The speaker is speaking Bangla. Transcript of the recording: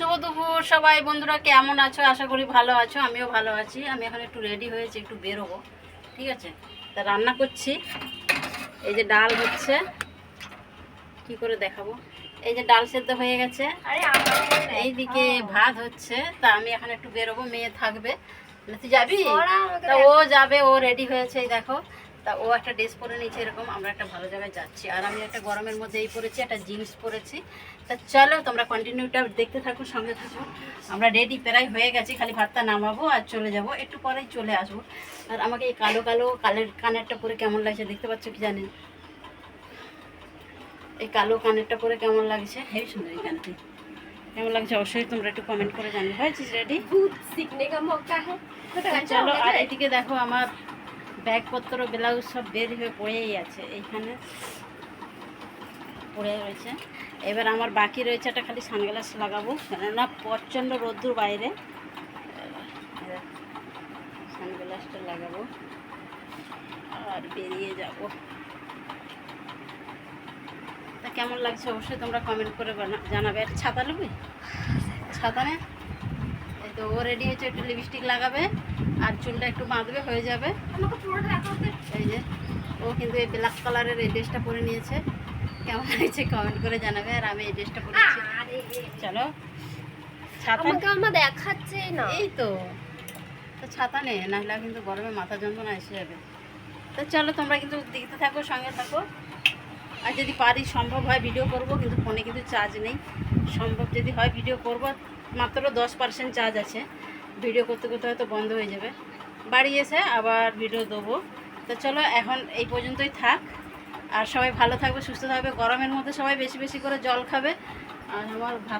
শুভ দুপুর সবাই বন্ধুরা, কেমন আছো? আশা করি ভালো আছো, আমিও ভালো আছি। আমি এখন একটু রেডি হয়েছি, একটু বেরোবো, ঠিক আছে? তা রান্না করছি। এই যে ডাল হচ্ছে, কি করে দেখাবো। এই যে ডাল সেদ্ধ হয়ে গেছে, এইদিকে ভাত হচ্ছে। তা আমি এখন একটু বেরোবো, মেয়ে থাকবে। তুই যাবি? তা ও যাবে, ও রেডি হয়েছে, এই দেখো। তা ও একটা ড্রেস পরে নিয়েছে এরকম, আমরা একটা ভালো জায়গায় যাচ্ছি। আর আমি একটা গরমের মধ্যে এই পরেছি, একটা জিন্স পরেছি। তা চলো তোমরা কন্টিনিউটা দেখতে থাকো, সঙ্গে থাকো। আমরা রেডি প্রায় হয়ে গেছি, খালি ভাতটা নামাবো আর চলে যাব, একটু পরেই চলে আসবো। আর আমাকে এই কালো কালো কানেরটা পরে কেমন লাগছে দেখতে পাচ্ছ কি জানি? এই কালো কানেরটা পরে কেমন লাগছে? হেবি সুন্দর এই কানেরটি। কেমন লাগছে অবশ্যই তোমরা একটু কমেন্ট করে জানি। হয়েছিস রেডি? চলো। আর এদিকে দেখো আমার ব্যাগপত্র ব্লাউজ সব বের হয়ে পড়েই আছে, এইখানে পড়ে রয়েছে। এবার আমার বাকি রয়েছে একটা খালি সানগ্লাস লাগাবো, কেননা প্রচণ্ড রোদ্দুর বাইরে। সানগ্লাসটা লাগাবো আর বেরিয়ে যাব। তা কেমন লাগছে অবশ্যই তোমরা কমেন্ট করে জানাবে। একটা ছাতা নেবে? ছাতা নে। এই তো ও রেডি হয়েছে, একটু লিপস্টিক লাগাবে আর চুলটা একটু বাঁধবে, হয়ে যাবে। এই যে ও কিন্তু এই ব্ল্যাক কালারের এই ড্রেসটা পরে নিয়েছে, কেমন হয়েছে কমেন্ট করে জানাবে। আর আমি এই ড্রেসটা পরেছি। চলো ছাতা দেখাচ্ছে না, এই তো। তো ছাতা নে, নাহলে কিন্তু গরমে মাথা যন্ত্রণা এসে যাবে। তো চলো তোমরা কিন্তু দেখতে থাকো, সঙ্গে থাকো। আর যদি পারি, সম্ভব হয় ভিডিও করব, কিন্তু ফোনে কিন্তু চার্জ নেই। সম্ভব যদি হয় ভিডিও করব, মাত্র 10% চার্জ আছে। ভিডিও করতে করতে হয়তো বন্ধ হয়ে যাবে, বাড়ি এসে আবার ভিডিও দেবো। তো চলো এখন এই পর্যন্তই থাক। আর সবাই ভালো থাকবে, সুস্থ থাকবে। গরমের মধ্যে সবাই বেশি বেশি করে জল খাবে। আর আমার ভাত